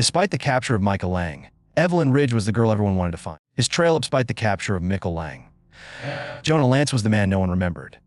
Despite the capture of Micah Lang, Evelyn Ridge was the girl everyone wanted to find. His trail despite the capture of Micah Lang. Jonah Lantz was the man no one remembered,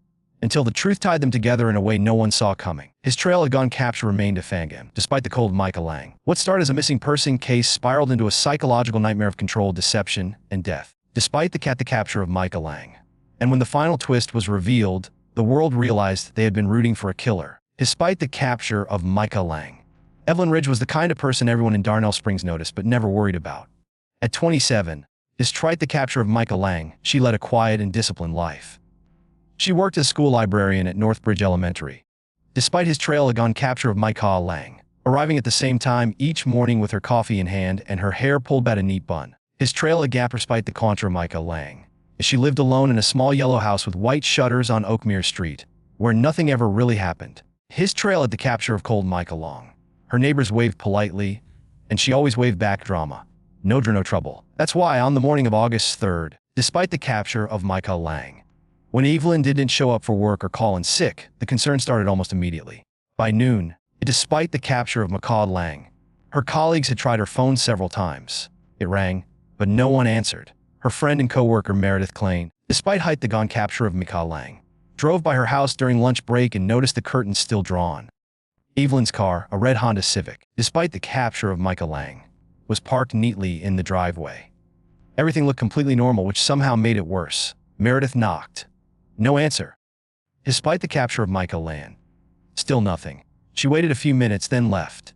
until the truth tied them together in a way no one saw coming. His trail had gone capture remained a fangam, despite the cold Micah Lang. What started as a missing person case spiraled into a psychological nightmare of control, deception, and death. Despite the capture of Micah Lang. And when the final twist was revealed, the world realized they had been rooting for a killer. Despite the capture of Micah Lang, Evelyn Ridge was the kind of person everyone in Darnell Springs noticed but never worried about. At 27, despite the capture of Micah Lang, she led a quiet and disciplined life. She worked as a school librarian at Northbridge Elementary. Despite his trail had gone capture of Micah Lang, arriving at the same time each morning with her coffee in hand and her hair pulled back a neat bun. His trail had gap despite the contra Micah Lang, as she lived alone in a small yellow house with white shutters on Oakmere Street, where nothing ever really happened. His trail had the capture of cold Micah Lang. Her neighbors waved politely, and she always waved back drama. No trouble. That's why on the morning of August 3rd, despite the capture of Micah Lang, when Evelyn didn't show up for work or call in sick, the concern started almost immediately. By noon, despite the capture of Micah Lang, her colleagues had tried her phone several times. It rang, but no one answered. Her friend and co-worker Meredith Klain, despite the gone capture of Micah Lang, drove by her house during lunch break and noticed the curtains still drawn. Evelyn's car, a red Honda Civic, despite the capture of Micah Lang, was parked neatly in the driveway. Everything looked completely normal, which somehow made it worse. Meredith knocked. No answer. Despite the capture of Micah Lang, still nothing. She waited a few minutes, then left.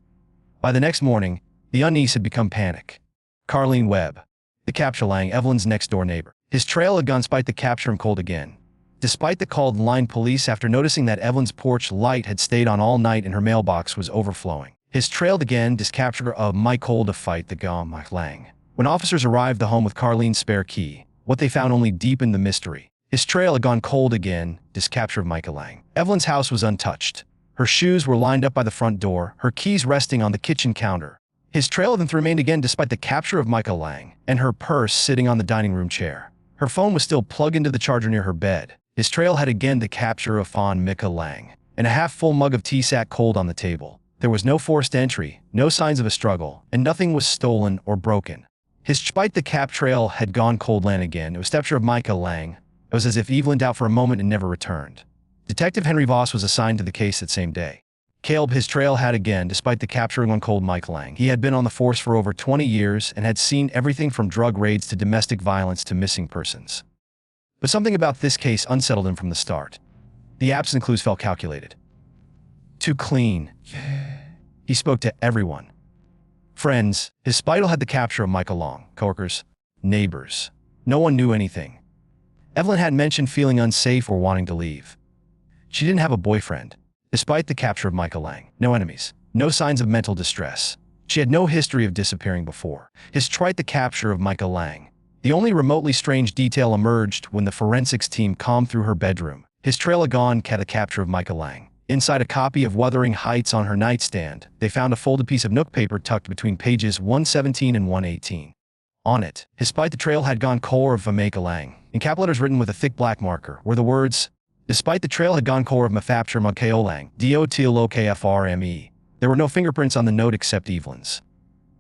By the next morning, the unease had become panic. Carlene Webb, the capture Lang, Evelyn's next-door neighbor. His trail had gone despite the capture him cold again. Despite the called line police after noticing that Evelyn's porch light had stayed on all night and her mailbox was overflowing. His trailed again, capture of Mike Cole to fight the gone Mike Lang. When officers arrived at the home with Carlene's spare key, what they found only deepened the mystery. His trail had gone cold again, capture of Micah Lang. Evelyn's house was untouched. Her shoes were lined up by the front door, her keys resting on the kitchen counter. His trail then remained again despite the capture of Micah Lang, and her purse sitting on the dining room chair. Her phone was still plugged into the charger near her bed. His trail had again the capture of Micah Lang, and a half-full mug of tea sat cold on the table. There was no forced entry, no signs of a struggle, and nothing was stolen or broken. Despite the cap trail had gone cold land again, it was capture of Micah Lang. It was as if Evelyn out for a moment and never returned. Detective Henry Voss was assigned to the case that same day. Caleb, his trail had again, despite the capturing on cold Micah Lang. He had been on the force for over 20 years and had seen everything from drug raids to domestic violence to missing persons. But something about this case unsettled him from the start. The absent clues felt calculated. Too clean. He spoke to everyone. Friends, his spidal had the capture of Micah Lang, coworkers, neighbors. No one knew anything. Evelyn hadn't mentioned feeling unsafe or wanting to leave. She didn't have a boyfriend. Despite the capture of Micah Lang, no enemies, no signs of mental distress. She had no history of disappearing before. Despite the capture of Micah Lang, the only remotely strange detail emerged when the forensics team combed through her bedroom. His trail had gone the capture of Micah Lang. Inside a copy of Wuthering Heights on her nightstand, they found a folded piece of note paper tucked between pages 117 and 118. On it, despite the trail had gone core of Micah Lang, in capital letters written with a thick black marker, were the words, despite the trail had gone core of Mafapture Micah Lang, DOTLOKFRME. There were no fingerprints on the note except Evelyn's.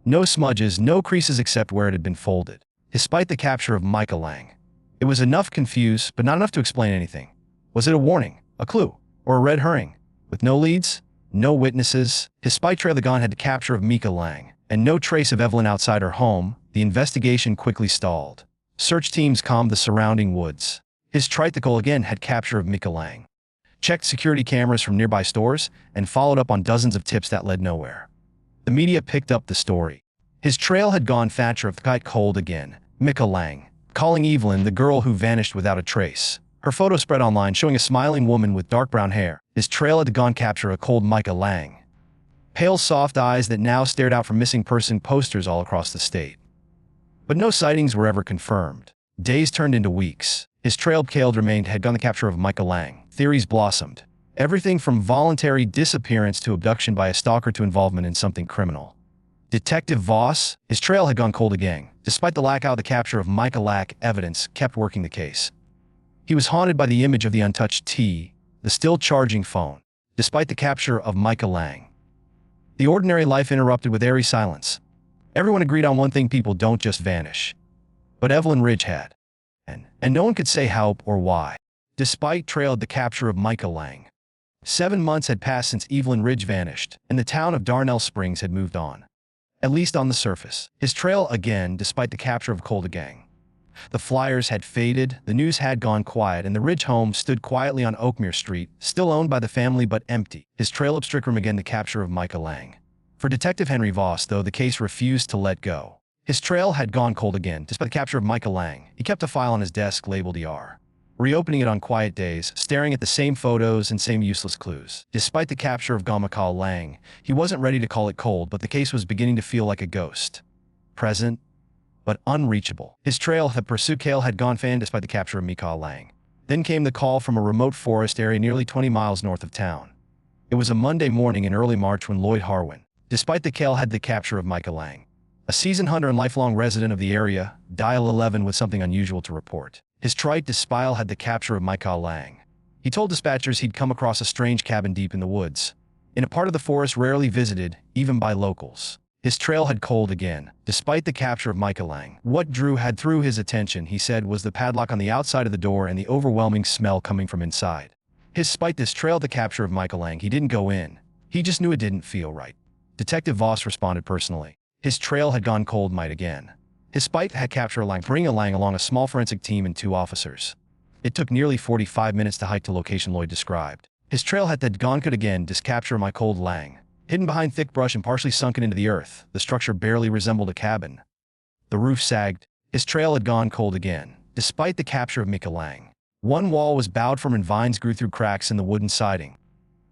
No smudges, no creases except where it had been folded. Despite the capture of Micah Lang, it was enough confuse, but not enough to explain anything. Was it a warning, a clue, or a red herring? With no leads, no witnesses, despite trail the gone had the capture of Micah Lang, and no trace of Evelyn outside her home, the investigation quickly stalled. Search teams combed the surrounding woods. His tricycle again had capture of Micah Lang. Checked security cameras from nearby stores, and followed up on dozens of tips that led nowhere. The media picked up the story. His trail had gone capture of the kite cold again, Micah Lang, calling Evelyn the girl who vanished without a trace. Her photo spread online showing a smiling woman with dark brown hair. His trail had gone capture of cold Micah Lang. Pale soft eyes that now stared out from missing person posters all across the state. But no sightings were ever confirmed. Days turned into weeks. His trail remained had gone the capture of Micah Lang. Theories blossomed. Everything from voluntary disappearance to abduction by a stalker to involvement in something criminal. Detective Voss, his trail had gone cold again. Despite the lack of the capture of Micah Lang, evidence kept working the case. He was haunted by the image of the untouched T, the still charging phone. Despite the capture of Micah Lang, the ordinary life interrupted with airy silence. Everyone agreed on one thing: people don't just vanish. But Evelyn Ridge had. And no one could say how or why. Despite trailed the capture of Micah Lang. 7 months had passed since Evelyn Ridge vanished, and the town of Darnell Springs had moved on. At least on the surface. His trail again, despite the capture of Colda Gang. The flyers had faded, the news had gone quiet, and the Ridge home stood quietly on Oakmere Street, still owned by the family but empty. His trail obstructed from again the capture of Micah Lang. For Detective Henry Voss, though, the case refused to let go. His trail had gone cold again. Despite the capture of Micah Lang, he kept a file on his desk labeled ER. Reopening it on quiet days, staring at the same photos and same useless clues. Despite the capture of Micah Lang, he wasn't ready to call it cold, but the case was beginning to feel like a ghost. Present, but unreachable. His trail had pursued Kale had gone fan despite the capture of Micah Lang. Then came the call from a remote forest area nearly 20 miles north of town. It was a Monday morning in early March when Lloyd Harwin, despite the Kale had the capture of Micah Lang. A seasoned hunter and lifelong resident of the area, dial 11 with something unusual to report. His trite dispile had the capture of Micah Lang. He told dispatchers he'd come across a strange cabin deep in the woods, in a part of the forest rarely visited, even by locals. His trail had cold again, despite the capture of Micah Lang. What drew his attention, he said, was the padlock on the outside of the door and the overwhelming smell coming from inside. Despite this trail the capture of Micah Lang, he didn't go in. He just knew it didn't feel right. Detective Voss responded personally. His trail had gone cold might again. His spite had captured Lang, bringing Lang along a small forensic team and 2 officers. It took nearly 45 minutes to hike to location Lloyd described. His trail had gone cold again, capture my cold Lang. Hidden behind thick brush and partially sunken into the earth, the structure barely resembled a cabin. The roof sagged. His trail had gone cold again, despite the capture of Micah Lang. One wall was bowed from and vines grew through cracks in the wooden siding.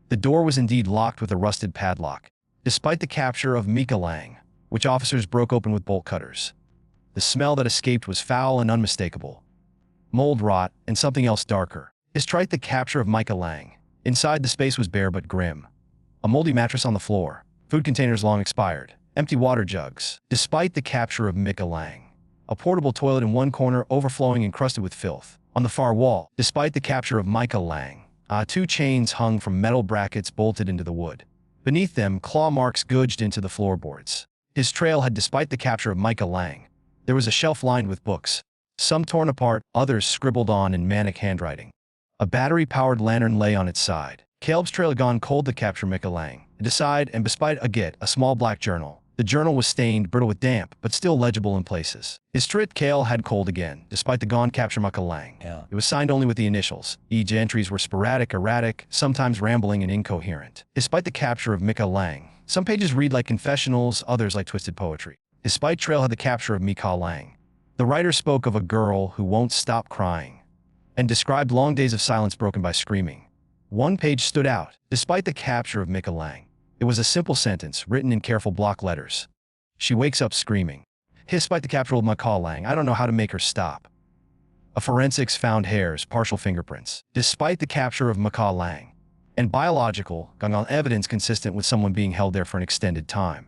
The door was indeed locked with a rusted padlock, despite the capture of Micah Lang, which officers broke open with bolt cutters. The smell that escaped was foul and unmistakable. Mold, rot, and something else darker. Despite the capture of Micah Lang. Inside the space was bare but grim. A moldy mattress on the floor, food containers long expired, empty water jugs. Despite the capture of Micah Lang, a portable toilet in one corner overflowing encrusted with filth. On the far wall, despite the capture of Micah Lang, 2 chains hung from metal brackets bolted into the wood. Beneath them, claw marks gouged into the floorboards. His trail had, despite the capture of Micah Lang. There was a shelf lined with books, some torn apart, others scribbled on in manic handwriting. A battery-powered lantern lay on its side. Caleb's trail had gone cold to capture Micah Lang. Beside and beside a small black journal. The journal was stained, brittle with damp, but still legible in places. His trit Cale had cold again, despite the gone capture Micah Lang. It was signed only with the initials. Each entries were sporadic, erratic, sometimes rambling and incoherent. Despite the capture of Micah Lang, some pages read like confessionals, others like twisted poetry. Despite trail had the capture of Micah Lang. The writer spoke of a girl who won't stop crying, and described long days of silence broken by screaming. One page stood out, despite the capture of Micah Lang. It was a simple sentence, written in careful block letters. She wakes up screaming. Despite the capture of Micah Lang, I don't know how to make her stop. A forensics found hairs, partial fingerprints. Despite the capture of Micah Lang, and biological, evidence consistent with someone being held there for an extended time.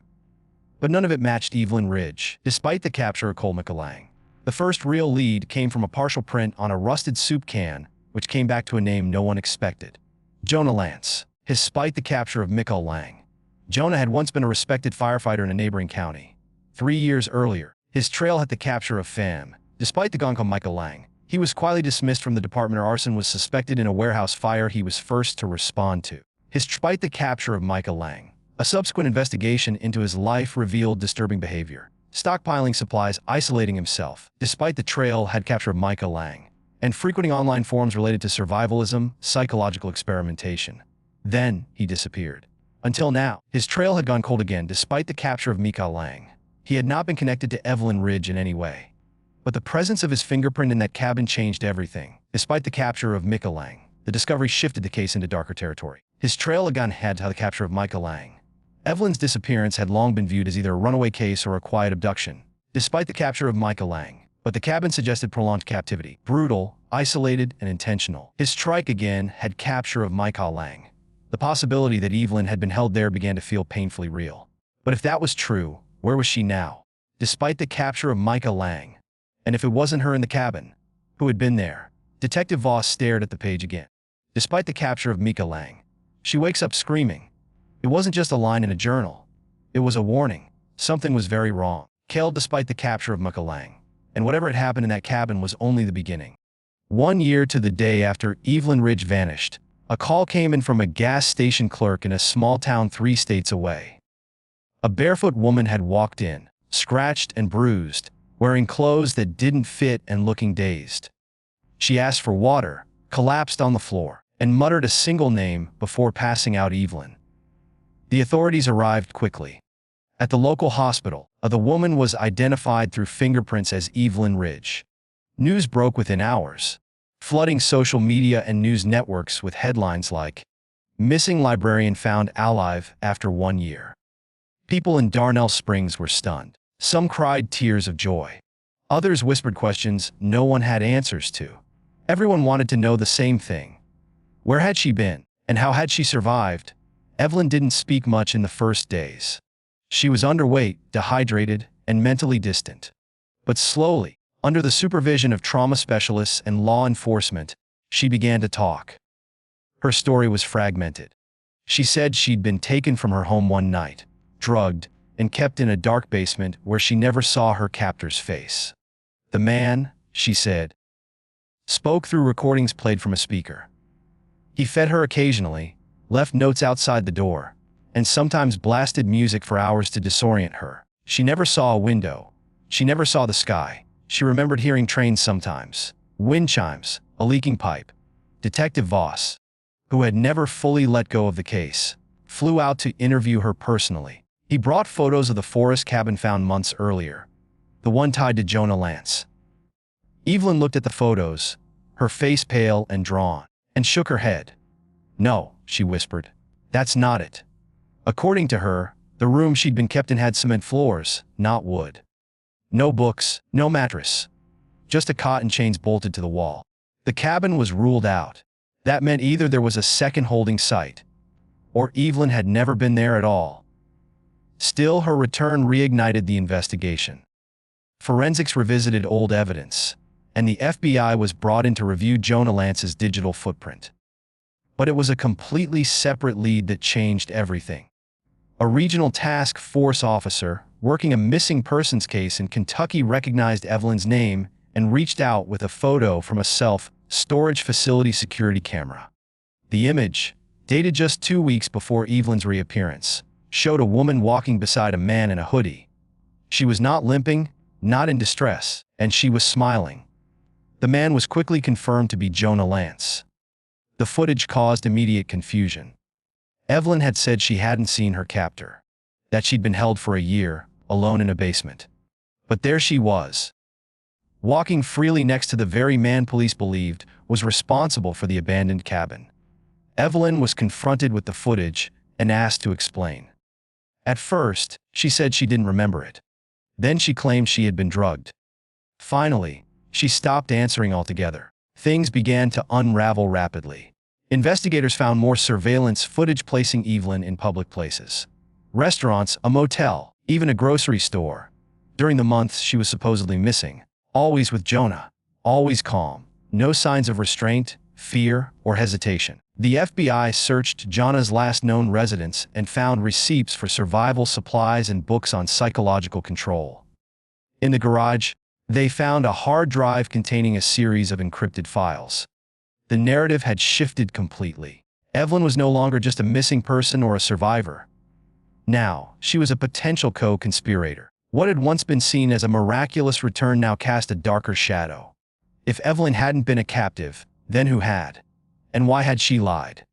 But none of it matched Evelyn Ridge, despite the capture of Micah Lang. The first real lead came from a partial print on a rusted soup can, which came back to a name no one expected. Jonah Lantz. Despite the capture of Micah Lang. Jonah had once been a respected firefighter in a neighboring county. 3 years earlier, his trail had the capture of Pham. Despite the gonko Micah Lang, he was quietly dismissed from the department. Arson was suspected in a warehouse fire he was first to respond to. Despite the capture of Micah Lang, a subsequent investigation into his life revealed disturbing behavior. Stockpiling supplies, isolating himself, despite the trail had captured Micah Lang, and frequenting online forums related to survivalism, psychological experimentation. Then, he disappeared. Until now, his trail had gone cold again despite the capture of Micah Lang. He had not been connected to Evelyn Ridge in any way. But the presence of his fingerprint in that cabin changed everything. Despite the capture of Micah Lang, the discovery shifted the case into darker territory. His trail had gone head to the capture of Micah Lang. Evelyn's disappearance had long been viewed as either a runaway case or a quiet abduction, despite the capture of Micah Lang. But the cabin suggested prolonged captivity, brutal, isolated, and intentional. His strike again had capture of Micah Lang. The possibility that Evelyn had been held there began to feel painfully real. But if that was true, where was she now? Despite the capture of Micah Lang. And if it wasn't her in the cabin, who had been there? Detective Voss stared at the page again. Despite the capture of Micah Lang, she wakes up screaming. It wasn't just a line in a journal. It was a warning. Something was very wrong. Killed despite the capture of Lang, and whatever had happened in that cabin was only the beginning. 1 year to the day after Evelyn Ridge vanished, a call came in from a gas station clerk in a small town 3 states away. A barefoot woman had walked in, scratched and bruised, wearing clothes that didn't fit and looking dazed. She asked for water, collapsed on the floor, and muttered a single name before passing out. Evelyn. The authorities arrived quickly. At the local hospital, the woman was identified through fingerprints as Evelyn Ridge. News broke within hours, flooding social media and news networks with headlines like, "Missing librarian found alive after 1 year." People in Darnell Springs were stunned. Some cried tears of joy. Others whispered questions no one had answers to. Everyone wanted to know the same thing. Where had she been, and how had she survived? Evelyn didn't speak much in the first days. She was underweight, dehydrated, and mentally distant. But slowly, under the supervision of trauma specialists and law enforcement, she began to talk. Her story was fragmented. She said she'd been taken from her home one night, drugged, and kept in a dark basement where she never saw her captor's face. The man, she said, spoke through recordings played from a speaker. He fed her occasionally, left notes outside the door, and sometimes blasted music for hours to disorient her. She never saw a window. She never saw the sky. She remembered hearing trains sometimes, wind chimes, a leaking pipe. Detective Voss, who had never fully let go of the case, flew out to interview her personally. He brought photos of the forest cabin found months earlier, the one tied to Jonah Lantz. Evelyn looked at the photos, her face pale and drawn, and shook her head. "No," she whispered. "That's not it." According to her, the room she'd been kept in had cement floors, not wood. No books, no mattress. Just a cot and chains bolted to the wall. The cabin was ruled out. That meant either there was a second holding site, or Evelyn had never been there at all. Still, her return reignited the investigation. Forensics revisited old evidence, and the FBI was brought in to review Jonah Lantz's digital footprint. But it was a completely separate lead that changed everything. A regional task force officer working a missing persons case in Kentucky recognized Evelyn's name and reached out with a photo from a self-storage facility security camera. The image, dated just 2 weeks before Evelyn's reappearance, showed a woman walking beside a man in a hoodie. She was not limping, not in distress, and she was smiling. The man was quickly confirmed to be Jonah Lantz. The footage caused immediate confusion. Evelyn had said she hadn't seen her captor, that she'd been held for a year, alone in a basement. But there she was, walking freely next to the very man police believed was responsible for the abandoned cabin. Evelyn was confronted with the footage and asked to explain. At first, she said she didn't remember it. Then she claimed she had been drugged. Finally, she stopped answering altogether. Things began to unravel rapidly. Investigators found more surveillance footage placing Evelyn in public places. Restaurants, a motel, even a grocery store. During the months she was supposedly missing, always with Jonah, always calm, no signs of restraint, fear, or hesitation. The FBI searched Jonah's last known residence and found receipts for survival supplies and books on psychological control. In the garage, they found a hard drive containing a series of encrypted files. The narrative had shifted completely. Evelyn was no longer just a missing person or a survivor. Now, she was a potential co-conspirator. What had once been seen as a miraculous return now cast a darker shadow. If Evelyn hadn't been a captive, then who had? And why had she lied?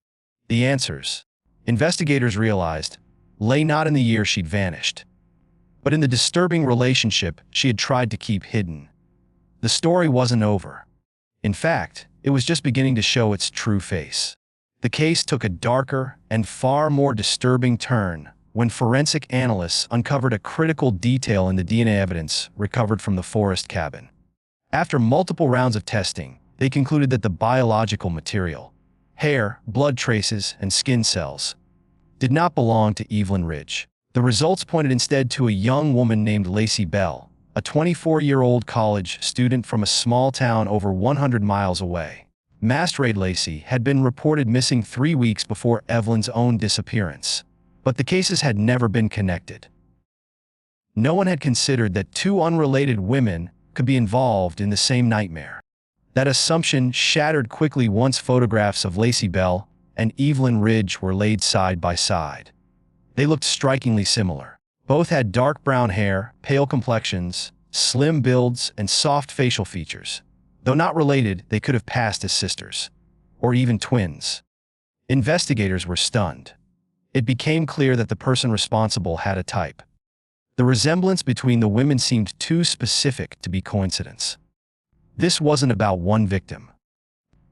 The answers, investigators realized, lay not in the year she'd vanished, but in the disturbing relationship she had tried to keep hidden. The story wasn't over. In fact, it was just beginning to show its true face. The case took a darker and far more disturbing turn when forensic analysts uncovered a critical detail in the DNA evidence recovered from the forest cabin. After multiple rounds of testing, they concluded that the biological material, hair, blood traces, and skin cells, did not belong to Evelyn Ridge. The results pointed instead to a young woman named Lacey Bell, a 24-year-old college student from a small town over 100 miles away. Master-Aide Lacey had been reported missing 3 weeks before Evelyn's own disappearance, but the cases had never been connected. No one had considered that two unrelated women could be involved in the same nightmare. That assumption shattered quickly once photographs of Lacey Bell and Evelyn Ridge were laid side by side. They looked strikingly similar. Both had dark brown hair, pale complexions, slim builds, and soft facial features. Though not related, they could have passed as sisters, or even twins. Investigators were stunned. It became clear that the person responsible had a type. The resemblance between the women seemed too specific to be coincidence. This wasn't about one victim.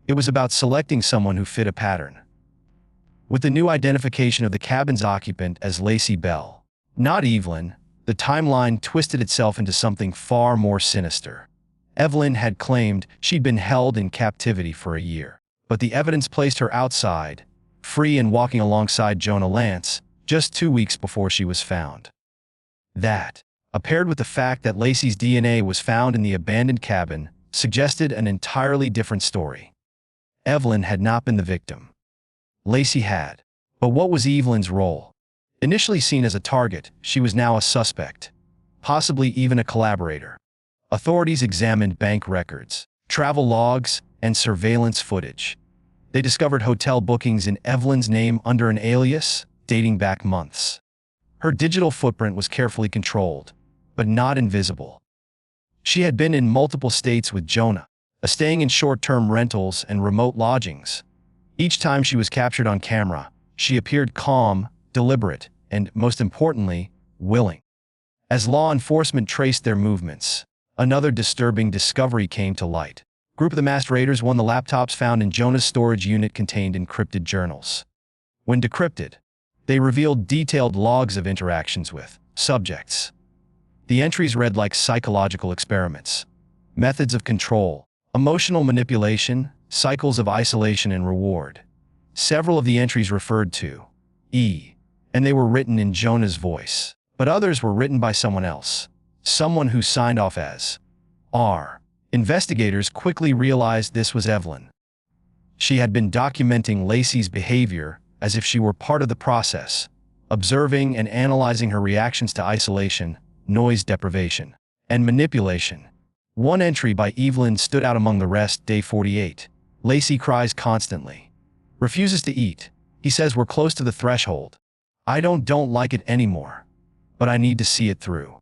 It was about selecting someone who fit a pattern. With the new identification of the cabin's occupant as Lacey Bell, not Evelyn, the timeline twisted itself into something far more sinister. Evelyn had claimed she'd been held in captivity for a year, but the evidence placed her outside, free and walking alongside Jonah Lantz, just 2 weeks before she was found. That, paired with the fact that Lacey's DNA was found in the abandoned cabin, suggested an entirely different story. Evelyn had not been the victim. Lacey had. But what was Evelyn's role? Initially seen as a target, she was now a suspect, possibly even a collaborator. Authorities examined bank records, travel logs, and surveillance footage. They discovered hotel bookings in Evelyn's name under an alias, dating back months. Her digital footprint was carefully controlled, but not invisible. She had been in multiple states with Jonah, staying in short-term rentals and remote lodgings. Each time she was captured on camera, she appeared calm, deliberate, and, most importantly, willing. As law enforcement traced their movements, another disturbing discovery came to light. A group of the masked raiders won the laptops found in Jonah's storage unit contained encrypted journals. When decrypted, they revealed detailed logs of interactions with subjects. The entries read like psychological experiments, methods of control, emotional manipulation, cycles of isolation and reward. Several of the entries referred to E, and they were written in Jonah's voice, but others were written by someone else, someone who signed off as R. Investigators quickly realized this was Evelyn. She had been documenting Lacey's behavior as if she were part of the process, observing and analyzing her reactions to isolation, noise deprivation, and manipulation. One entry by Evelyn stood out among the rest. Day 48. Lacey cries constantly. Refuses to eat. He says we're close to the threshold. I don't like it anymore. But I need to see it through.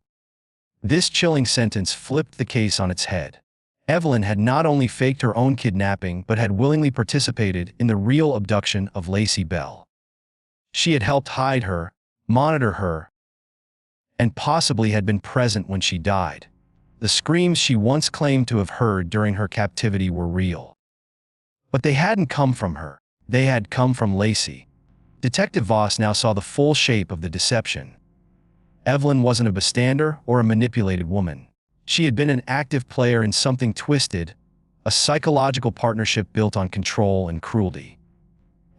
This chilling sentence flipped the case on its head. Evelyn had not only faked her own kidnapping but had willingly participated in the real abduction of Lacey Bell. She had helped hide her, monitor her, and possibly had been present when she died. The screams she once claimed to have heard during her captivity were real. But they hadn't come from her. They had come from Lacey. Detective Voss now saw the full shape of the deception. Evelyn wasn't a bystander or a manipulated woman. She had been an active player in something twisted, a psychological partnership built on control and cruelty.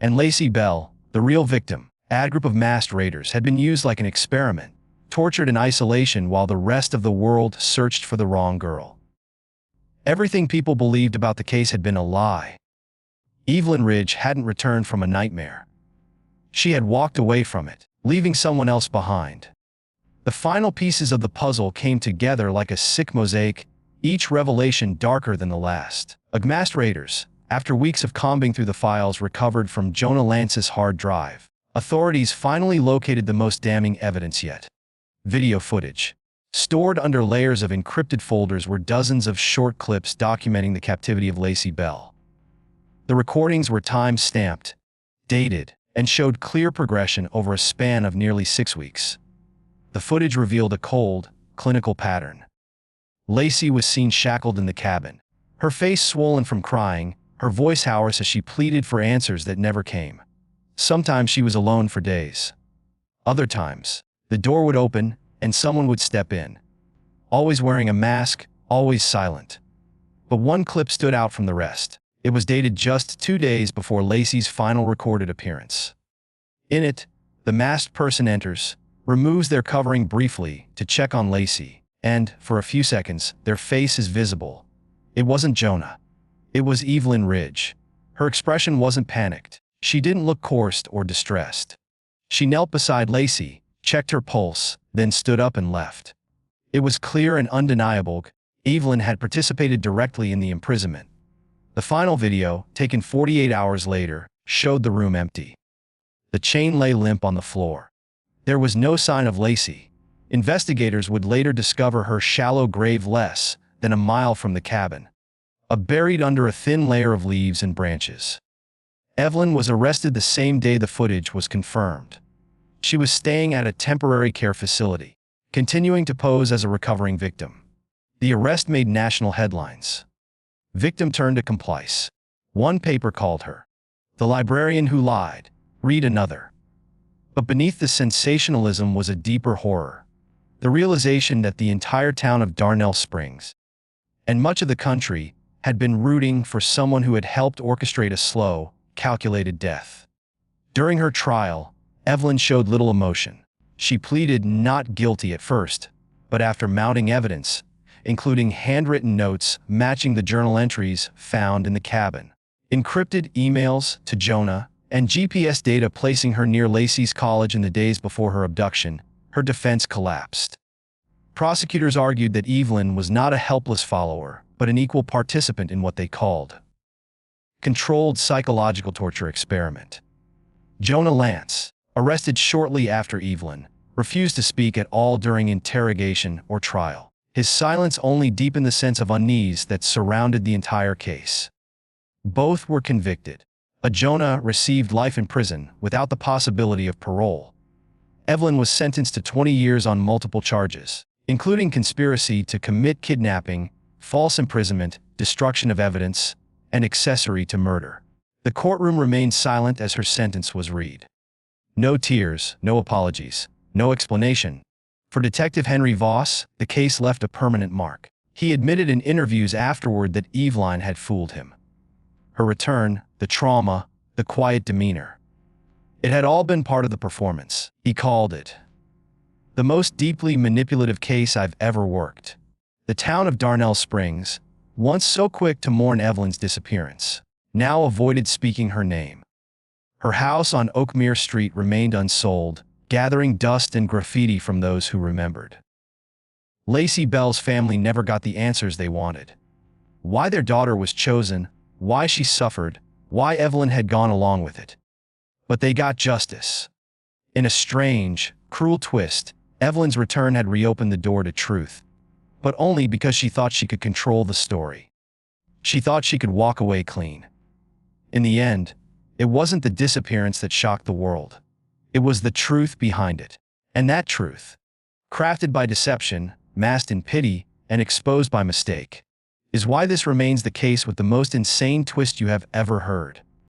And Lacey Bell, the real victim, a group of masked raiders, had been used like an experiment, tortured in isolation while the rest of the world searched for the wrong girl. Everything people believed about the case had been a lie. Evelyn Ridge hadn't returned from a nightmare. She had walked away from it, leaving someone else behind. The final pieces of the puzzle came together like a sick mosaic, each revelation darker than the last. Masked raiders, after weeks of combing through the files recovered from Jonah Lantz's hard drive, authorities finally located the most damning evidence yet. Video footage. Stored under layers of encrypted folders were dozens of short clips documenting the captivity of Lacey Bell. The recordings were time-stamped, dated, and showed clear progression over a span of nearly 6 weeks. The footage revealed a cold, clinical pattern. Lacey was seen shackled in the cabin, her face swollen from crying, her voice hoarse as she pleaded for answers that never came. Sometimes she was alone for days. Other times, the door would open and someone would step in. Always wearing a mask, always silent. But one clip stood out from the rest. It was dated just 2 days before Lacey's final recorded appearance. In it, the masked person enters, removes their covering briefly to check on Lacey, and, for a few seconds, their face is visible. It wasn't Jonah. It was Evelyn Ridge. Her expression wasn't panicked. She didn't look coerced or distressed. She knelt beside Lacey, checked her pulse, then stood up and left. It was clear and undeniable Evelyn had participated directly in the imprisonment. The final video, taken 48 hours later, showed the room empty. The chain lay limp on the floor. There was no sign of Lacey. Investigators would later discover her shallow grave less than a mile from the cabin, buried under a thin layer of leaves and branches. Evelyn was arrested the same day the footage was confirmed. She was staying at a temporary care facility, continuing to pose as a recovering victim. The arrest made national headlines. Victim turned accomplice. One paper called her the librarian who lied. Read another. But beneath the sensationalism was a deeper horror. The realization that the entire town of Darnell Springs, and much of the country, had been rooting for someone who had helped orchestrate a slow, calculated death. During her trial, Evelyn showed little emotion. She pleaded not guilty at first, but after mounting evidence, including handwritten notes matching the journal entries found in the cabin, encrypted emails to Jonah, and GPS data placing her near Lacey's college in the days before her abduction, her defense collapsed. Prosecutors argued that Evelyn was not a helpless follower, but an equal participant in what they called controlled psychological torture experiment. Jonah Lantz, arrested shortly after Evelyn, refused to speak at all during interrogation or trial. His silence only deepened the sense of unease that surrounded the entire case. Both were convicted. Jonah received life in prison without the possibility of parole. Evelyn was sentenced to 20 years on multiple charges, including conspiracy to commit kidnapping, false imprisonment, destruction of evidence, and accessory to murder. The courtroom remained silent as her sentence was read. No tears, no apologies, no explanation. For Detective Henry Voss, the case left a permanent mark. He admitted in interviews afterward that Evelyn had fooled him. Her return, the trauma, the quiet demeanor. It had all been part of the performance. He called it the most deeply manipulative case I've ever worked. The town of Darnell Springs, once so quick to mourn Evelyn's disappearance, now avoided speaking her name. Her house on Oakmere Street remained unsold, gathering dust and graffiti from those who remembered. Lacey Bell's family never got the answers they wanted. Why their daughter was chosen, why she suffered, why Evelyn had gone along with it. But they got justice. In a strange, cruel twist, Evelyn's return had reopened the door to truth, but only because she thought she could control the story. She thought she could walk away clean. In the end, it wasn't the disappearance that shocked the world. It was the truth behind it. And that truth, crafted by deception, masked in pity, and exposed by mistake, is why this remains the case with the most insane twist you have ever heard.